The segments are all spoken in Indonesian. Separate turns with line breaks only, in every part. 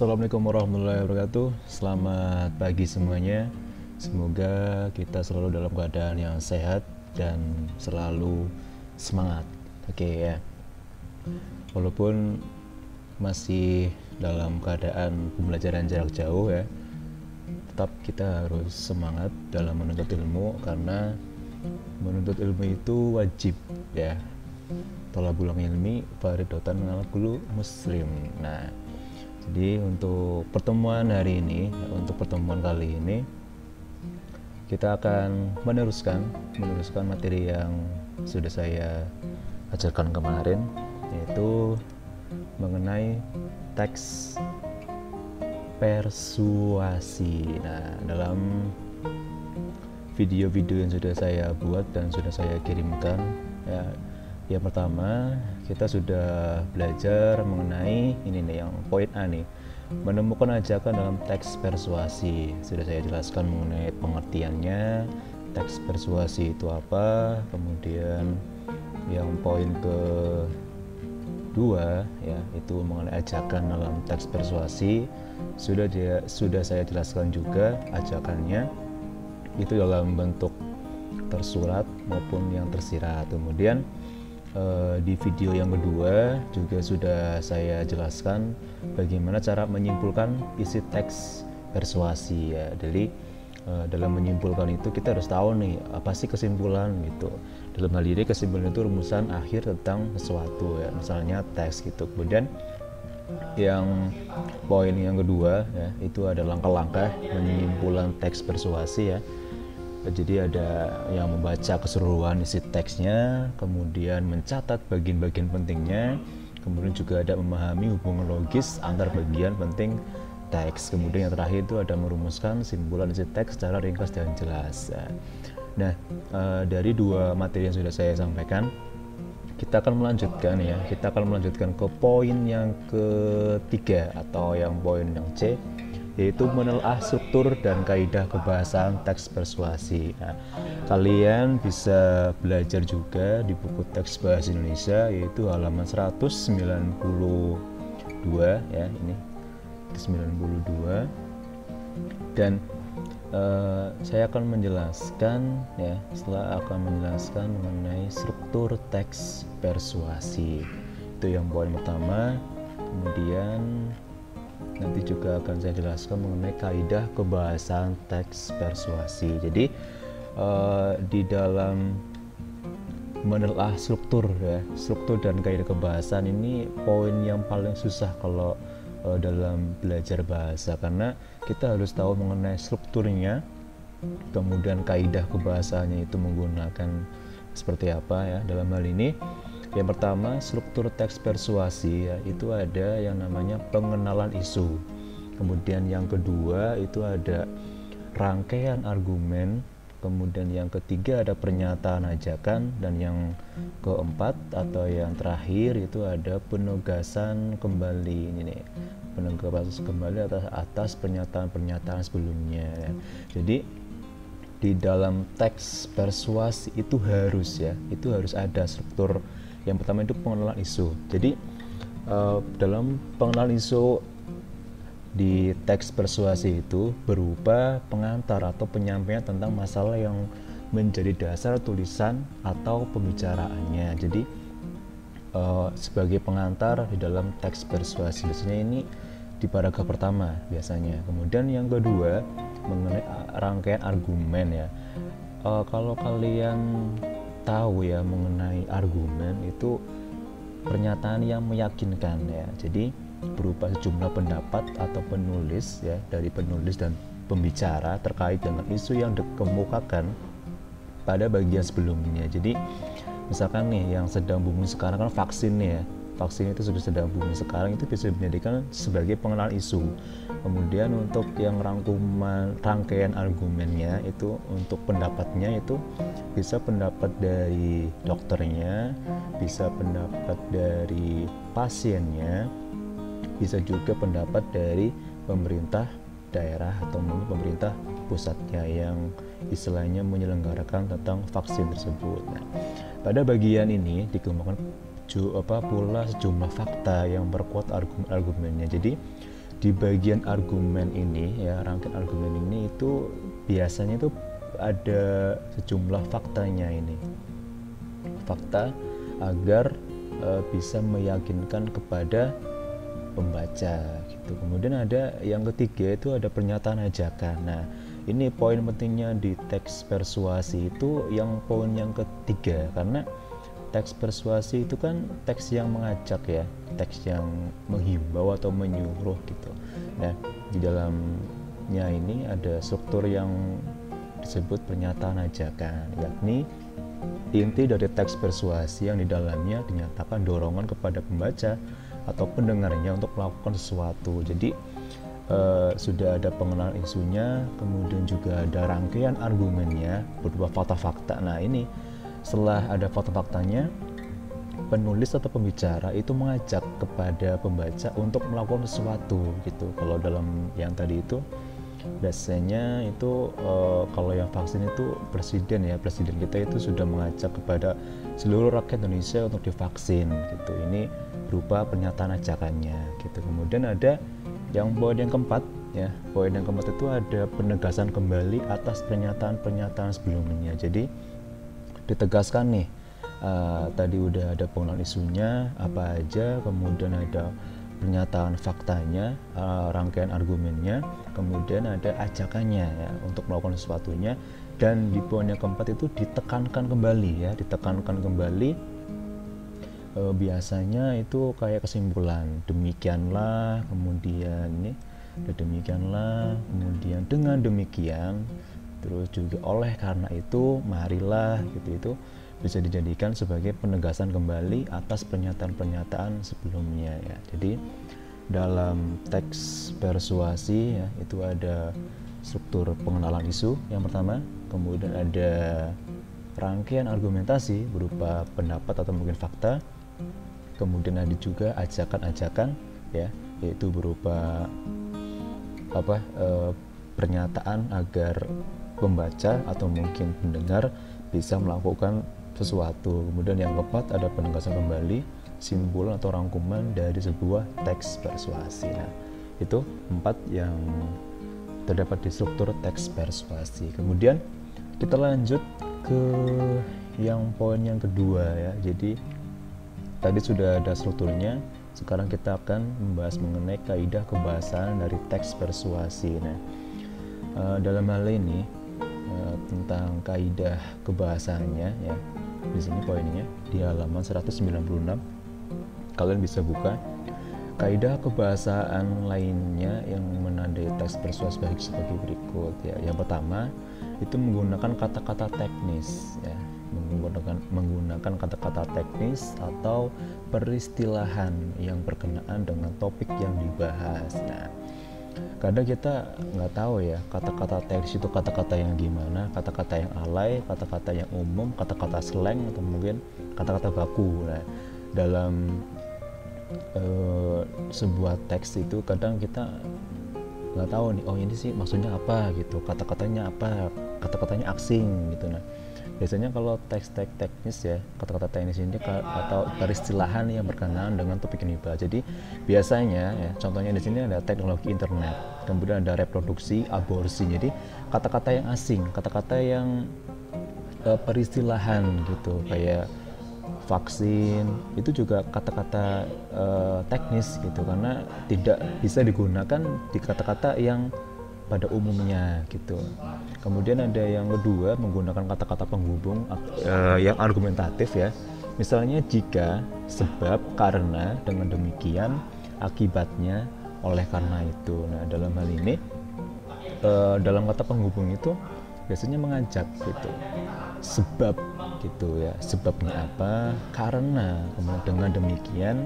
Assalamualaikum warahmatullahi wabarakatuh. Selamat pagi semuanya. Semoga kita selalu dalam keadaan yang sehat dan selalu semangat. Oke ya. Walaupun masih dalam keadaan pembelajaran jarak jauh ya, tetap kita harus semangat dalam menuntut ilmu, karena menuntut ilmu itu wajib ya. Thalabul ilmi fardhatun 'alal kulli muslim. Nah, jadi untuk pertemuan hari ini, untuk pertemuan kali ini, kita akan meneruskan materi yang sudah saya ajarkan kemarin, yaitu mengenai teks persuasi. Nah, dalam video-video yang sudah saya buat dan sudah saya kirimkan ya, yang pertama kita sudah belajar mengenai ini nih, yang poin A nih, menemukan ajakan dalam teks persuasi. Sudah saya jelaskan mengenai pengertiannya, teks persuasi itu apa. Kemudian yang poin kedua ya, itu mengenai ajakan dalam teks persuasi. Sudah saya jelaskan juga ajakannya itu dalam bentuk tersurat maupun yang tersirat. Kemudian di video yang kedua juga sudah saya jelaskan bagaimana cara menyimpulkan isi teks persuasi ya. Jadi dalam menyimpulkan itu kita harus tahu nih, apa sih kesimpulan gitu. Dalam hal ini kesimpulan itu rumusan akhir tentang sesuatu ya, misalnya teks gitu. Kemudian yang poin yang kedua ya, itu ada langkah-langkah menyimpulkan teks persuasi ya. Jadi ada yang membaca keseluruhan isi teksnya, kemudian mencatat bagian-bagian pentingnya, kemudian juga ada memahami hubungan logis antar bagian penting teks. Kemudian yang terakhir itu ada merumuskan simpulan isi teks secara ringkas dan jelas. Nah, dari dua materi yang sudah saya sampaikan, kita akan melanjutkan ke poin yang ketiga atau yang poin yang C, yaitu menelaah struktur dan kaidah kebahasaan teks persuasi. Nah, kalian bisa belajar juga di buku teks bahasa Indonesia, yaitu halaman 192 ya, ini 92. Dan saya akan menjelaskan ya, mengenai struktur teks persuasi. Itu yang poin pertama. Kemudian nanti juga akan saya jelaskan mengenai kaidah kebahasaan teks persuasi. Jadi di dalam menelaah struktur dan kaidah kebahasan ini poin yang paling susah kalau dalam belajar bahasa, karena kita harus tahu mengenai strukturnya, kemudian kaidah kebahasannya itu menggunakan seperti apa ya. Dalam hal ini yang pertama, struktur teks persuasi ya, itu ada yang namanya pengenalan isu. Kemudian yang kedua itu ada rangkaian argumen. Kemudian yang ketiga ada pernyataan ajakan, dan yang keempat atau yang terakhir itu ada penegasan kembali. Ini nih, penegasan kembali atas pernyataan-pernyataan sebelumnya ya. Jadi di dalam teks persuasi itu harus ada struktur. Yang pertama itu pengenalan isu. Jadi dalam pengenalan isu di teks persuasi itu berupa pengantar atau penyampaian tentang masalah yang menjadi dasar tulisan atau pembicaraannya. Jadi sebagai pengantar di dalam teks persuasi, biasanya ini di paragraf pertama biasanya. Kemudian yang kedua mengenai rangkaian argumen ya. Kalau kalian tahu ya mengenai argumen, itu pernyataan yang meyakinkan ya. Jadi berupa sejumlah pendapat atau penulis ya, dari penulis dan pembicara terkait dengan isu yang dikemukakan pada bagian sebelumnya. Jadi misalkan nih yang sedang booming sekarang kan vaksin nih ya. Vaksin itu sudah sedang booming sekarang, itu bisa dijadikan sebagai pengenalan isu. Kemudian untuk yang rangkaian argumennya itu, untuk pendapatnya itu bisa pendapat dari dokternya, bisa pendapat dari pasiennya, bisa juga pendapat dari pemerintah daerah atau pemerintah pusatnya yang istilahnya menyelenggarakan tentang vaksin tersebut. Nah, pada bagian ini dikemukakan pula sejumlah fakta yang memperkuat argumennya. Jadi di bagian argumen ini ya, rangkaian argumen ini itu biasanya itu ada sejumlah faktanya ini, fakta agar bisa meyakinkan kepada pembaca gitu. Kemudian ada yang ketiga itu ada pernyataan ajakan. Nah, ini poin pentingnya di teks persuasi itu yang poin yang ketiga, karena teks persuasi itu kan teks yang mengajak ya, teks yang menghimbau atau menyuruh gitu. Nah, di dalamnya ini ada struktur yang disebut pernyataan ajakan, yakni inti dari teks persuasi yang di dalamnya dinyatakan dorongan kepada pembaca atau pendengarnya untuk melakukan sesuatu. Jadi sudah ada pengenalan isunya, kemudian juga ada rangkaian argumennya berupa fakta-fakta. Nah, ini setelah ada fakta-faktanya, penulis atau pembicara itu mengajak kepada pembaca untuk melakukan sesuatu gitu. Kalau dalam yang tadi itu biasanya itu kalau yang vaksin itu presiden kita itu sudah mengajak kepada seluruh rakyat Indonesia untuk divaksin gitu. Ini berupa pernyataan ajakannya gitu. Kemudian ada yang poin yang keempat ya, poin yang keempat itu ada penegasan kembali atas pernyataan-pernyataan sebelumnya. Jadi ditegaskan nih, tadi udah ada pengenalan isunya apa aja, kemudian ada pernyataan faktanya, rangkaian argumennya, kemudian ada ajakannya ya, untuk melakukan sesuatunya. Dan di poin yang keempat itu ditekankan kembali ya, biasanya itu kayak kesimpulan, demikianlah, kemudian ini demikianlah, kemudian dengan demikian, terus juga oleh karena itu marilah gitu. Itu bisa dijadikan sebagai penegasan kembali atas pernyataan-pernyataan sebelumnya ya. Jadi dalam teks persuasi ya, itu ada struktur pengenalan isu yang pertama, kemudian ada rangkaian argumentasi berupa pendapat atau mungkin fakta, kemudian ada juga ajakan-ajakan ya, yaitu berupa pernyataan agar pembaca atau mungkin pendengar bisa melakukan sesuatu. Kemudian yang keempat ada penegasan kembali, simpulan atau rangkuman dari sebuah teks persuasi. Nah, itu 4 yang terdapat di struktur teks persuasi. Kemudian kita lanjut ke yang poin yang kedua ya. Jadi tadi sudah ada strukturnya, sekarang kita akan membahas mengenai kaidah kebahasaan dari teks persuasi. Nah, dalam hal ini tentang kaidah kebahasaannya ya, di sini poinnya di halaman 196, kalian bisa buka. Kaidah kebahasaan lainnya yang menandai teks persuasi sebagai berikut ya. Yang pertama itu menggunakan kata-kata teknis ya, menggunakan kata-kata teknis atau peristilahan yang berkenaan dengan topik yang dibahas. Nah, kadang kita nggak tahu ya kata-kata teknis itu kata-kata yang gimana, kata-kata yang alay, kata-kata yang umum, kata-kata slang, atau mungkin kata-kata baku. Nah, dalam sebuah teks itu kadang kita nggak tahu nih, oh ini sih maksudnya apa gitu, kata-katanya apa, kata-katanya asing gitu. Nah, biasanya kalau teks teknis ya, kata-kata teknis ini atau peristilahan yang berkenaan dengan topik yang dibahas. Jadi biasanya ya, contohnya di sini ada teknologi internet, kemudian ada reproduksi, aborsi. Jadi kata-kata yang asing, kata-kata yang peristilahan gitu, kayak vaksin, itu juga kata-kata teknis gitu, karena tidak bisa digunakan di kata-kata yang pada umumnya gitu. Kemudian ada yang kedua, menggunakan kata-kata penghubung yang argumentatif ya. Misalnya jika, sebab, karena, dengan demikian, akibatnya, oleh karena itu. Nah, dalam hal ini dalam kata penghubung itu biasanya mengajak gitu, sebab gitu ya, sebabnya apa, karena, kemudian dengan demikian,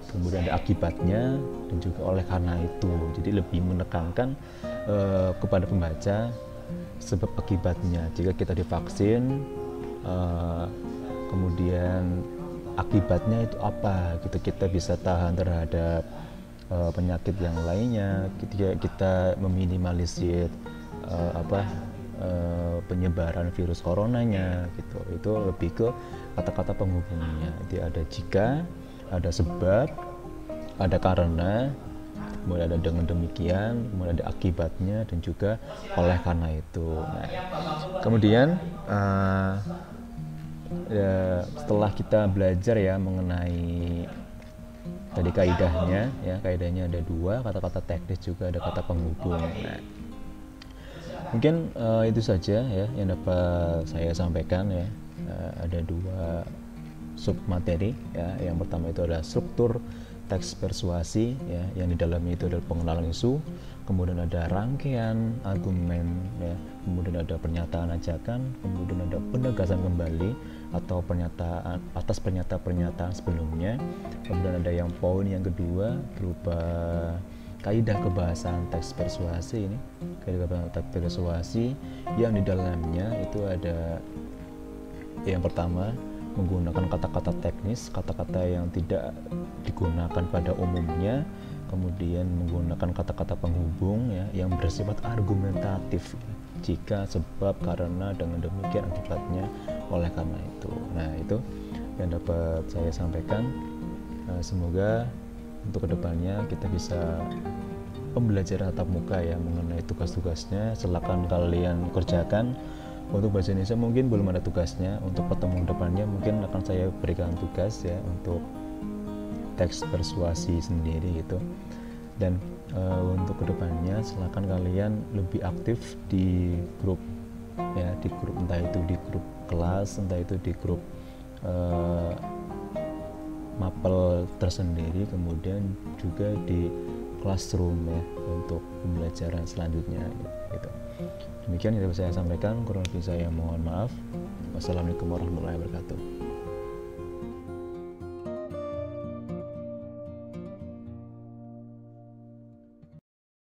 kemudian ada akibatnya, dan juga oleh karena itu. Jadi lebih menekankan kepada pembaca sebab akibatnya. Jika kita divaksin, kemudian akibatnya itu apa gitu, kita bisa tahan terhadap penyakit yang lainnya, kita meminimalisir penyebaran virus coronanya gitu. Itu lebih ke kata-kata penghubungnya. Jadi ada jika, ada sebab, ada karena, kemudian ada dengan demikian, kemudian ada akibatnya, dan juga oleh karena itu. Nah, kemudian setelah kita belajar ya mengenai tadi kaidahnya, ya kaidahnya ada dua, kata-kata teknis juga ada kata penghubung. Nah, mungkin itu saja ya yang dapat saya sampaikan ya. Ada dua sub materi ya. Yang pertama itu adalah struktur teks persuasi ya, yang di dalamnya itu adalah pengenalan isu, kemudian ada rangkaian argumen ya, kemudian ada pernyataan ajakan, kemudian ada penegasan kembali atau pernyataan atas pernyataan sebelumnya, kemudian ada yang poin yang kedua berupa kaidah kebahasaan teks persuasi. Ini kaidah kebahasaan teks persuasi yang di dalamnya itu ada yang pertama menggunakan kata-kata teknis, kata-kata yang tidak digunakan pada umumnya, kemudian menggunakan kata-kata penghubung ya, yang bersifat argumentatif, jika, sebab, karena, dengan demikian, akibatnya, oleh karena itu. Nah, itu yang dapat saya sampaikan. Semoga untuk kedepannya kita bisa pembelajaran tatap muka ya mengenai tugas-tugasnya silakan kalian kerjakan. Untuk bahasa Indonesia mungkin belum ada tugasnya, untuk pertemuan depannya mungkin akan saya berikan tugas ya untuk teks persuasi sendiri gitu. Dan untuk kedepannya silakan kalian lebih aktif di grup ya, di grup, entah itu di grup kelas, entah itu di grup mapel tersendiri, kemudian juga di classroom ya untuk pembelajaran selanjutnya gitu. Demikian yang dapat saya sampaikan, kurang lebih saya mohon maaf. Wassalamualaikum warahmatullahi wabarakatuh.